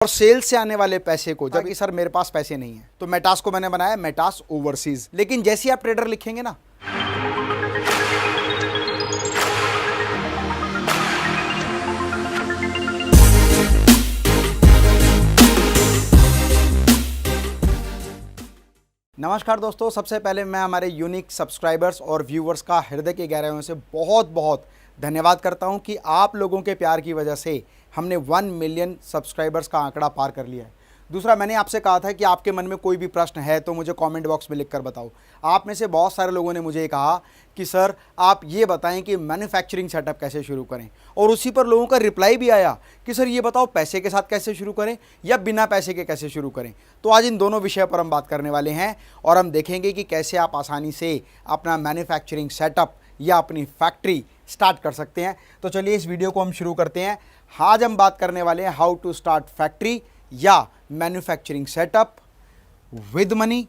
और सेल से आने वाले पैसे को, जबकि सर मेरे पास पैसे नहीं है, तो मेटास को मैंने बनाया मेटास ओवरसीज। लेकिन जैसे ही आप ट्रेडर लिखेंगे ना, नमस्कार दोस्तों, सबसे पहले मैं हमारे यूनिक सब्सक्राइबर्स और व्यूवर्स का हृदय के गहराइयों से बहुत बहुत धन्यवाद करता हूं कि आप लोगों के प्यार की वजह से हमने 1 मिलियन सब्सक्राइबर्स का आंकड़ा पार कर लिया है। दूसरा, मैंने आपसे कहा था कि आपके मन में कोई भी प्रश्न है तो मुझे कमेंट बॉक्स में लिखकर बताओ। आप में से बहुत सारे लोगों ने मुझे कहा कि सर आप ये बताएं कि मैन्युफैक्चरिंग सेटअप कैसे शुरू करें, और उसी पर लोगों का रिप्लाई भी आया कि सर ये बताओ पैसे के साथ कैसे शुरू करें या बिना पैसे के कैसे शुरू करें। तो आज इन दोनों विषय पर हम बात करने वाले हैं और हम देखेंगे कि कैसे आप आसानी से अपना मैन्युफैक्चरिंग सेटअप या अपनी फैक्ट्री स्टार्ट कर सकते हैं। तो चलिए इस वीडियो को हम शुरू करते हैं। आज हम बात करने वाले हैं हाउ टू स्टार्ट फैक्ट्री या मैन्युफैक्चरिंग सेटअप विद मनी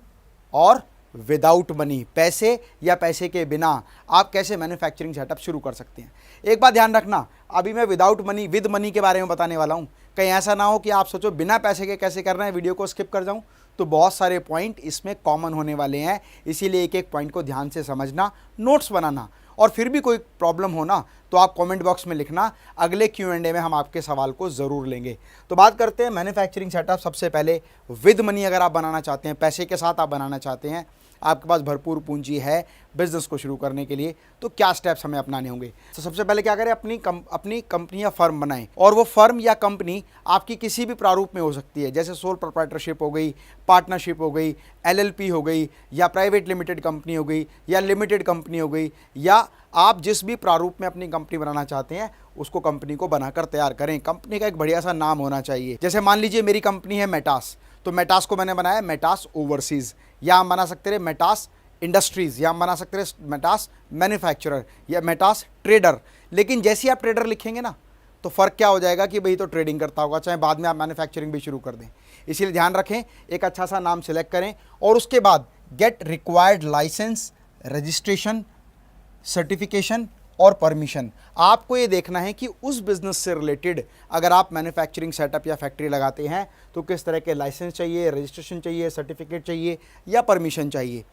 और विदाउट मनी, पैसे या पैसे के बिना आप कैसे मैन्युफैक्चरिंग सेटअप शुरू कर सकते हैं। एक बात ध्यान रखना, अभी मैं विदाउट मनी विद मनी के बारे में बताने वाला हूं। कहीं ऐसा ना हो कि आप सोचो बिना पैसे के कैसे करना है, वीडियो को स्किप कर जाऊं। तो बहुत सारे पॉइंट इसमें कॉमन होने वाले हैं, इसीलिए एक एक पॉइंट को ध्यान से समझना, नोट्स बनाना, और फिर भी कोई प्रॉब्लम हो ना तो आप कमेंट बॉक्स में लिखना। अगले Q&A में हम आपके सवाल को ज़रूर लेंगे। तो बात करते हैं मैन्युफैक्चरिंग सेटअप। सबसे पहले विद मनी अगर आप बनाना चाहते हैं, पैसे के साथ आप बनाना चाहते हैं, आपके पास भरपूर पूंजी है बिजनेस को शुरू करने के लिए, तो क्या स्टेप्स हमें अपनाने होंगे। तो सबसे पहले क्या करें, अपनी कंपनी या फर्म बनाएं, और वो फर्म या कंपनी आपकी किसी भी प्रारूप में हो सकती है, जैसे सोल प्रोप्राइटरशिप हो गई, पार्टनरशिप हो गई, LLP हो गई, या प्राइवेट लिमिटेड कंपनी हो गई, या लिमिटेड कंपनी हो गई, या आप जिस भी प्रारूप में अपनी कंपनी बनाना चाहते हैं उसको कंपनी को बनाकर तैयार करें। कंपनी का एक बढ़िया सा नाम होना चाहिए। जैसे मान लीजिए मेरी कंपनी है मेटास, तो मेटास को मैंने बनाया मेटास ओवरसीज, या हम बना सकते रहे मेटास इंडस्ट्रीज़, या हम बना सकते रहे मेटास मैन्युफैक्चरर या मेटास ट्रेडर। लेकिन जैसे ही आप ट्रेडर लिखेंगे ना तो फ़र्क क्या हो जाएगा कि भाई तो ट्रेडिंग करता होगा, चाहे बाद में आप मैन्युफैक्चरिंग भी शुरू कर दें। इसीलिए ध्यान रखें, एक अच्छा सा नाम सेलेक्ट करें और उसके बाद get required licence, registration, certification और परमिशन। आपको ये देखना है कि उस बिज़नेस से रिलेटेड अगर आप मैन्युफैक्चरिंग सेटअप या फैक्ट्री लगाते हैं तो किस तरह के लाइसेंस चाहिए, रजिस्ट्रेशन चाहिए, सर्टिफिकेट चाहिए या परमिशन चाहिए।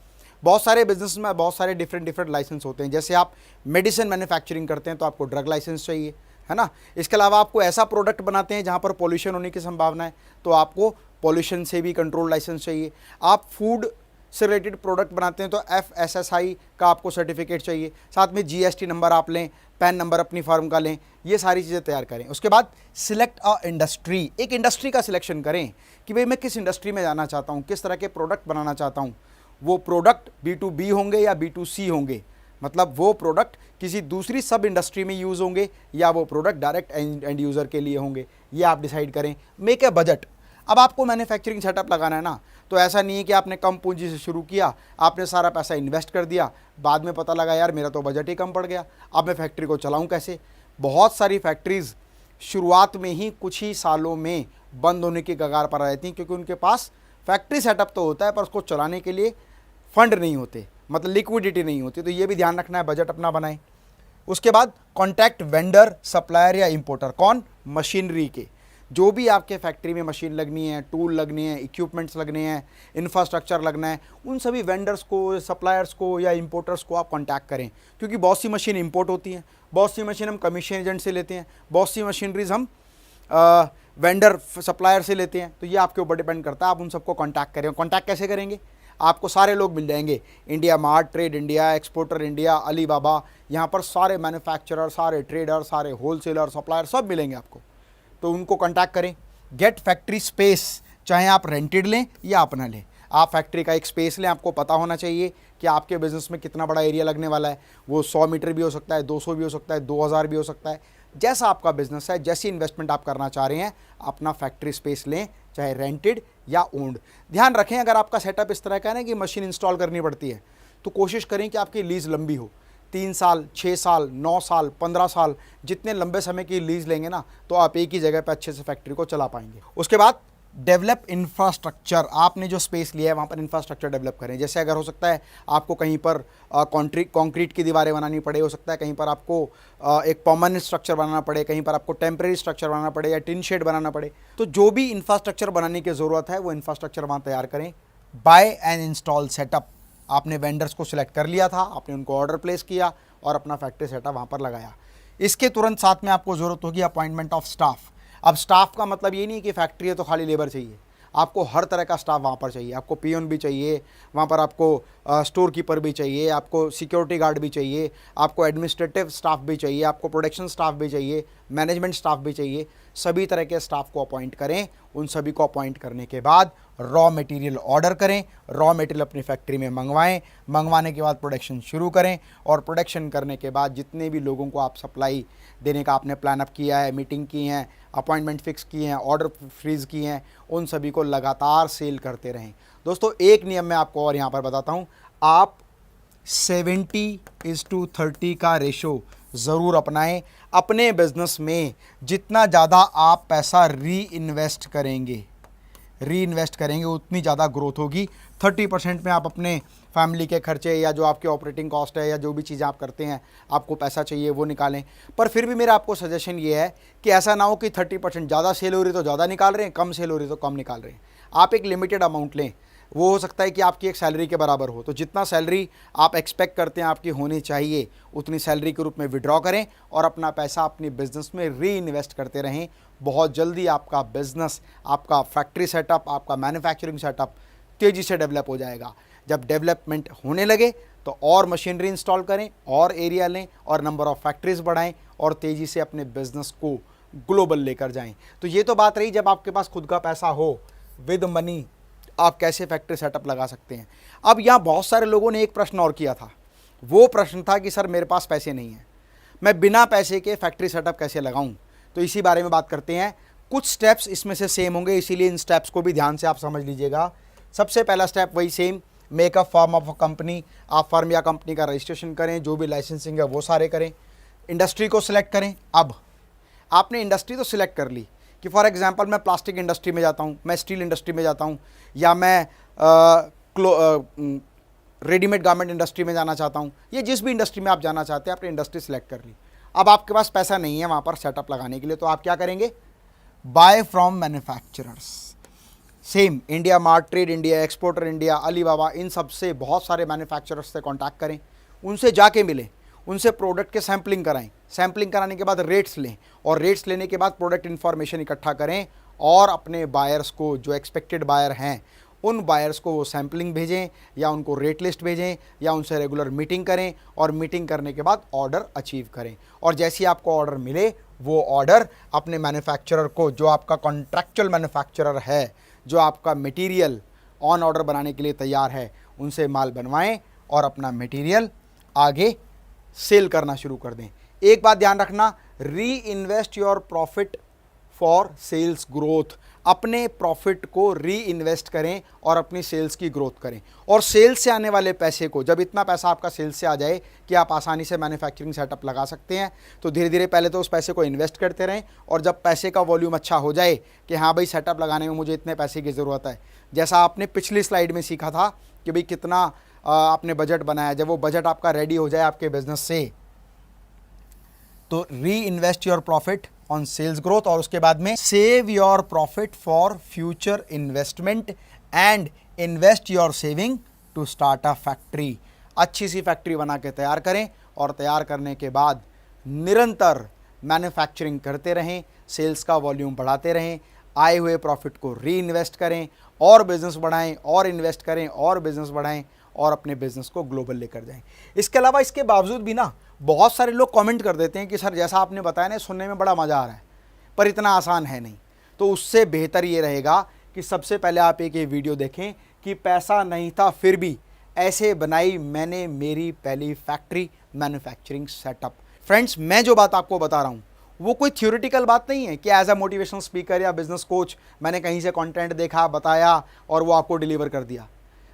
बहुत सारे बिजनेस में बहुत सारे डिफरेंट लाइसेंस होते हैं। जैसे आप मेडिसिन मैन्युफैक्चरिंग करते हैं तो आपको ड्रग लाइसेंस चाहिए, है ना। इसके अलावा आपको ऐसा प्रोडक्ट बनाते हैं जहाँ पर पॉल्यूशन होने की संभावना है तो आपको पॉल्यूशन से भी कंट्रोल लाइसेंस चाहिए। आप फूड से रिलेटेड प्रोडक्ट बनाते हैं तो FSSAI का आपको सर्टिफिकेट चाहिए। साथ में GST नंबर आप लें, पैन नंबर अपनी फर्म का लें, ये सारी चीज़ें तैयार करें। उसके बाद सिलेक्ट अ इंडस्ट्री, एक इंडस्ट्री का सिलेक्शन करें कि भाई मैं किस इंडस्ट्री में जाना चाहता हूँ, किस तरह के प्रोडक्ट बनाना चाहता हूँ। वो प्रोडक्ट B2B होंगे या B2C होंगे, मतलब वो प्रोडक्ट किसी दूसरी सब इंडस्ट्री में यूज़ होंगे या वो प्रोडक्ट डायरेक्ट एंड यूज़र के लिए होंगे, ये आप डिसाइड करें। Make a budget. अब आपको मैन्युफैक्चरिंग सेटअप लगाना है ना, तो ऐसा नहीं है कि आपने कम पूंजी से शुरू किया, आपने सारा पैसा इन्वेस्ट कर दिया, बाद में पता लगा यार मेरा तो बजट ही कम पड़ गया, अब मैं फैक्ट्री को चलाऊं कैसे। बहुत सारी फैक्ट्रीज़ शुरुआत में ही कुछ ही सालों में बंद होने की कगार पर आ जाती हैं, क्योंकि उनके पास फैक्ट्री सेटअप तो होता है पर उसको चलाने के लिए फंड नहीं होते, मतलब लिक्विडिटी नहीं होती। तो ये भी ध्यान रखना है, बजट अपना बनाएं। उसके बाद कॉन्टैक्ट वेंडर, सप्लायर या इंपोर्टर। कौन? मशीनरी के, जो भी आपके फैक्ट्री में मशीन लगनी है, टूल लगनी है, इक्विपमेंट्स लगने हैं, इंफ्रास्ट्रक्चर लगना है, उन सभी वेंडर्स को, सप्लायर्स को या इंपोर्टर्स को आप कांटेक्ट करें। क्योंकि बहुत सी मशीन इंपोर्ट होती हैं, बहुत सी मशीन हम कमीशन एजेंट से लेते हैं, बहुत सी मशीनरीज हम वेंडर सप्लायर से लेते हैं। तो ये आपके ऊपर डिपेंड करता है, आप उन सबको कांटेक्ट करें। कांटेक्ट कैसे करेंगे? आपको सारे लोग मिल जाएंगे, India Mart, Trade India, Exporter India, Alibaba, यहाँ पर सारे मैन्युफैक्चरर, सारे ट्रेडर, सारे होलसेलर, सप्लायर सब मिलेंगे आपको। तो उनको कांटेक्ट करें। गेट फैक्ट्री स्पेस, चाहे आप रेंटेड लें या अपना लें, आप फैक्ट्री का एक स्पेस लें। आपको पता होना चाहिए कि आपके बिज़नेस में कितना बड़ा एरिया लगने वाला है। वो 100 मीटर भी हो सकता है, 200 भी हो सकता है, 2000 भी हो सकता है। जैसा आपका बिजनेस है, जैसी इन्वेस्टमेंट आप करना चाह रहे हैं, अपना फैक्ट्री स्पेस लें, चाहे रेंटेड या ओन्ड। ध्यान रखें, अगर आपका सेटअप इस तरह का है ना कि मशीन इंस्टॉल करनी पड़ती है, तो कोशिश करें कि आपकी लीज़ लंबी हो। 3 साल, 6 साल, 9 साल, 15 साल, जितने लंबे समय की लीज़ लेंगे ना तो आप एक ही जगह पर अच्छे से फैक्ट्री को चला पाएंगे। उसके बाद डेवलप इंफ्रास्ट्रक्चर, आपने जो स्पेस लिया है वहाँ पर इंफ्रास्ट्रक्चर डेवलप करें। जैसे अगर हो सकता है आपको कहीं पर कंक्रीट की दीवारें बनानी पड़े, हो सकता है कहीं पर आपको एक परमानेंट स्ट्रक्चर बनाना पड़े, कहीं पर आपको टेम्परेरी स्ट्रक्चर बनाना पड़े या टिन शेड बनाना पड़े, तो जो भी इंफ्रास्ट्रक्चर बनाने की ज़रूरत है वो इंफ्रास्ट्रक्चर वहाँ तैयार करें। बाय एंड इंस्टॉल सेटअप, आपने वेंडर्स को सिलेक्ट कर लिया था, आपने उनको ऑर्डर प्लेस किया और अपना फैक्ट्री सेटअप वहाँ पर लगाया। इसके तुरंत साथ में आपको ज़रूरत होगी अपॉइंटमेंट ऑफ स्टाफ। अब स्टाफ का मतलब ये नहीं कि फैक्ट्री है तो खाली लेबर चाहिए, आपको हर तरह का स्टाफ वहाँ पर चाहिए। आपको पियोन भी चाहिए वहाँ पर, आपको स्टोर कीपर भी चाहिए, आपको सिक्योरिटी गार्ड भी चाहिए, आपको एडमिनिस्ट्रेटिव स्टाफ भी चाहिए, आपको प्रोडक्शन स्टाफ भी चाहिए, मैनेजमेंट स्टाफ भी चाहिए। सभी तरह के स्टाफ को अपॉइंट करें। उन सभी को अपॉइंट करने के बाद रॉ मटेरियल ऑर्डर करें, रॉ मटेरियल अपनी फैक्ट्री में मंगवाएं, मंगवाने के बाद प्रोडक्शन शुरू करें और प्रोडक्शन करने के बाद जितने भी लोगों को आप सप्लाई देने का आपने प्लान अप किया है, मीटिंग की हैं, अपॉइंटमेंट फिक्स किए हैं, ऑर्डर फ्रीज किए हैं, उन सभी को लगातार सेल करते रहें। दोस्तों एक नियम मैं आपको और यहाँ पर बताता हूँ, आप 70:30 का रेशो ज़रूर अपनाएं। अपने बिजनेस में जितना ज़्यादा आप पैसा री इन्वेस्ट करेंगे उतनी ज़्यादा ग्रोथ होगी। 30% में आप अपने फैमिली के खर्चे या जो आपके ऑपरेटिंग कॉस्ट है या जो भी चीज़ें आप करते हैं आपको पैसा चाहिए वो निकालें। पर फिर भी मेरा आपको सजेशन ये है कि ऐसा ना हो कि 30% ज़्यादा सेल हो रही तो ज़्यादा निकाल रहे हैं, कम सेल हो रही तो कम निकाल रहे हैं। आप एक लिमिटेड अमाउंट लें, वो हो सकता है कि आपकी एक सैलरी के बराबर हो, तो जितना सैलरी आप एक्सपेक्ट करते हैं आपकी होनी चाहिए उतनी सैलरी के रूप में विड्रॉ करें और अपना पैसा अपनी बिजनेस में री इन्वेस्ट करते रहें। बहुत जल्दी आपका बिजनेस, आपका फैक्ट्री सेटअप, आपका मैन्युफैक्चरिंग सेटअप तेज़ी से डेवलप हो जाएगा। जब डेवलपमेंट होने लगे तो और मशीनरी इंस्टॉल करें और एरिया लें और नंबर ऑफ़ फैक्ट्रीज बढ़ाएं और तेज़ी से अपने बिजनेस को ग्लोबल लेकर जाएं। तो ये तो बात रही जब आपके पास खुद का पैसा हो, विद मनी आप कैसे फैक्ट्री सेटअप लगा सकते हैं। अब यहाँ बहुत सारे लोगों ने एक प्रश्न और किया था, वो प्रश्न था कि सर मेरे पास पैसे नहीं हैं, मैं बिना पैसे के फैक्ट्री सेटअप कैसे लगाऊं। तो इसी बारे में बात करते हैं। कुछ स्टेप्स इसमें से सेम होंगे, इसीलिए इन स्टेप्स को भी ध्यान से आप समझ लीजिएगा। सबसे पहला स्टेप वही same, make a firm of a company. आप फर्म या कंपनी का रजिस्ट्रेशन करें, जो भी लाइसेंसिंग है वो सारे करें। इंडस्ट्री को सिलेक्ट करें। अब आपने इंडस्ट्री तो सिलेक्ट कर ली कि फॉर एग्जांपल मैं प्लास्टिक इंडस्ट्री में जाता हूँ, मैं स्टील इंडस्ट्री में जाता हूँ, या मैं रेडीमेड गारमेंट इंडस्ट्री में जाना चाहता हूँ, या जिस भी इंडस्ट्री में आप जाना चाहते हैं आपने इंडस्ट्री सिलेक्ट कर ली। अब आपके पास पैसा नहीं है वहाँ पर सेटअप लगाने के लिए, तो आप क्या करेंगे, buy from manufacturers. Same India Mart, Trade India, Exporter India, Alibaba, इन सब से बहुत सारे मैन्युफैक्चरर्स से कॉन्टैक्ट करें, उनसे जाके मिलें, उनसे प्रोडक्ट के सैम्पलिंग कराएं। सैम्पलिंग कराने के बाद रेट्स लें और रेट्स लेने के बाद प्रोडक्ट इन्फॉर्मेशन इकट्ठा करें और अपने बायर्स को, जो एक्सपेक्टेड बायर हैं, उन बायर्स को वो सैम्पलिंग भेजें या उनको रेट लिस्ट भेजें या उनसे रेगुलर मीटिंग करें और मीटिंग करने के बाद ऑर्डर अचीव करें। और जैसे ही आपको ऑर्डर मिले वो ऑर्डर अपने मैन्युफैक्चरर को, जो आपका कॉन्ट्रैक्चुअल मैन्युफैक्चरर है, जो आपका मटेरियल ऑन ऑर्डर बनाने के लिए तैयार है, उनसे माल बनवाएं और अपना मटेरियल आगे सेल करना शुरू कर दें। एक बात ध्यान रखना, reinvest your profit for sales growth. अपने प्रॉफिट को री इन्वेस्ट करें और अपनी सेल्स की ग्रोथ करें। और सेल्स से आने वाले पैसे को, जब इतना पैसा आपका सेल्स से आ जाए कि आप आसानी से मैन्युफैक्चरिंग सेटअप लगा सकते हैं, तो धीरे धीरे पहले तो उस पैसे को इन्वेस्ट करते रहें और जब पैसे का वॉल्यूम अच्छा हो जाए कि हाँ भाई सेटअप लगाने में मुझे इतने पैसे की ज़रूरत है, जैसा आपने पिछली स्लाइड में सीखा था कि भाई कितना आपने बजट बनाया, जब वो बजट आपका रेडी हो जाए आपके बिजनेस से, तो reinvest your profit on sales growth और उसके बाद में save your profit for future investment and invest your saving to start a factory. अच्छी सी फैक्ट्री बना के तैयार करें और तैयार करने के बाद निरंतर मैन्युफैक्चरिंग करते रहें, सेल्स का वॉल्यूम बढ़ाते रहें, आए हुए प्रॉफिट को री इन्वेस्ट करें और बिजनेस बढ़ाएं और इन्वेस्ट करें और बिजनेस बढ़ाएं और अपने बिजनेस को ग्लोबल लेकर जाएं। इसके अलावा इसके बावजूद भी ना बहुत सारे लोग कमेंट कर देते हैं कि सर जैसा आपने बताया ना सुनने में बड़ा मज़ा आ रहा है पर इतना आसान है नहीं। तो उससे बेहतर ये रहेगा कि सबसे पहले आप एक ये वीडियो देखें कि पैसा नहीं था फिर भी ऐसे बनाई मैंने मेरी पहली फैक्ट्री मैन्युफैक्चरिंग सेटअप। फ्रेंड्स, मैं जो बात आपको बता रहा हूँ वो कोई थ्योरेटिकल बात नहीं है कि एज अ मोटिवेशनल स्पीकर या बिजनेस कोच मैंने कहीं से कंटेंट देखा, बताया और वो आपको डिलीवर कर दिया।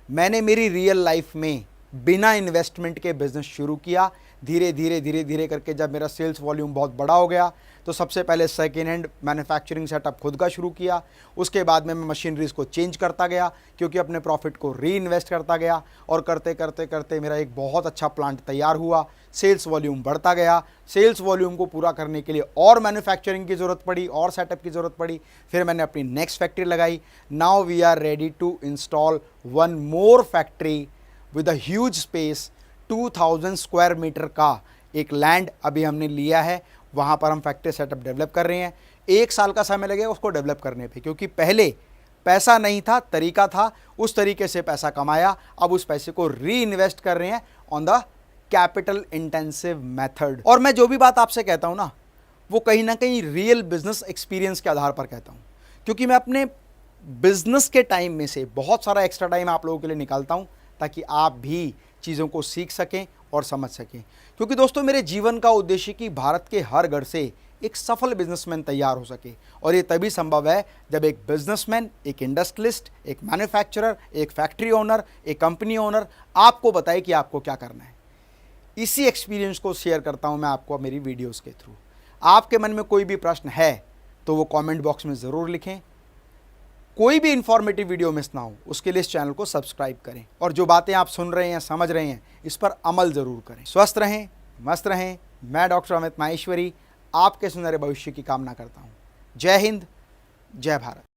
मैंने मेरी रियल लाइफ में बिना इन्वेस्टमेंट के बिजनेस शुरू किया। धीरे धीरे धीरे धीरे करके जब मेरा सेल्स वॉल्यूम बहुत बड़ा हो गया तो सबसे पहले सेकेंड हैंड मैन्युफैक्चरिंग सेटअप खुद का शुरू किया। उसके बाद में मैं मशीनरीज को चेंज करता गया, क्योंकि अपने प्रॉफिट को री इन्वेस्ट करता गया, और करते करते करते मेरा एक बहुत अच्छा प्लांट तैयार हुआ। सेल्स वॉल्यूम बढ़ता गया। सेल्स वॉल्यूम को पूरा करने के लिए और मैन्युफैक्चरिंग की ज़रूरत पड़ी और सेटअप की ज़रूरत पड़ी। फिर मैंने अपनी नेक्स्ट फैक्ट्री लगाई। Now we are ready to install one more factory with a huge space. 2000 square metre का एक लैंड अभी हमने लिया है, वहाँ पर हम फैक्ट्री सेटअप डेवलप कर रहे हैं। 1 साल का समय लगेगा उसको डेवलप करने पे, क्योंकि पहले पैसा नहीं था, तरीका था, उस तरीके से पैसा कमाया। अब उस पैसे को री इन्वेस्ट कर रहे हैं on the capital intensive method. और मैं जो भी बात आपसे कहता हूँ ना, वो कहीं ना कहीं रियल बिजनेस एक्सपीरियंस के आधार पर कहता हूँ, क्योंकि मैं अपने बिजनेस के टाइम में से बहुत सारा एक्स्ट्रा टाइम आप लोगों के लिए निकालता हूँ, ताकि आप भी चीज़ों को सीख सकें और समझ सकें। क्योंकि दोस्तों, मेरे जीवन का उद्देश्य कि भारत के हर घर से एक सफल बिजनेसमैन तैयार हो सके, और ये तभी संभव है जब एक बिजनेसमैन, एक इंडस्ट्रियलिस्ट, एक मैन्युफैक्चरर, एक फैक्ट्री ओनर, एक कंपनी ओनर आपको बताए कि आपको क्या करना है। इसी एक्सपीरियंस को शेयर करता हूं मैं आपको मेरी वीडियोस के थ्रू। आपके मन में कोई भी प्रश्न है तो वो कमेंट बॉक्स में ज़रूर लिखें। कोई भी इंफॉर्मेटिव वीडियो मिस ना हो उसके लिए इस चैनल को सब्सक्राइब करें, और जो बातें आप सुन रहे हैं, समझ रहे हैं, इस पर अमल ज़रूर करें। स्वस्थ रहें, मस्त रहें। मैं डॉक्टर अमित माहेश्वरी आपके सुनहरे भविष्य की कामना करता हूँ। जय हिंद, जय भारत।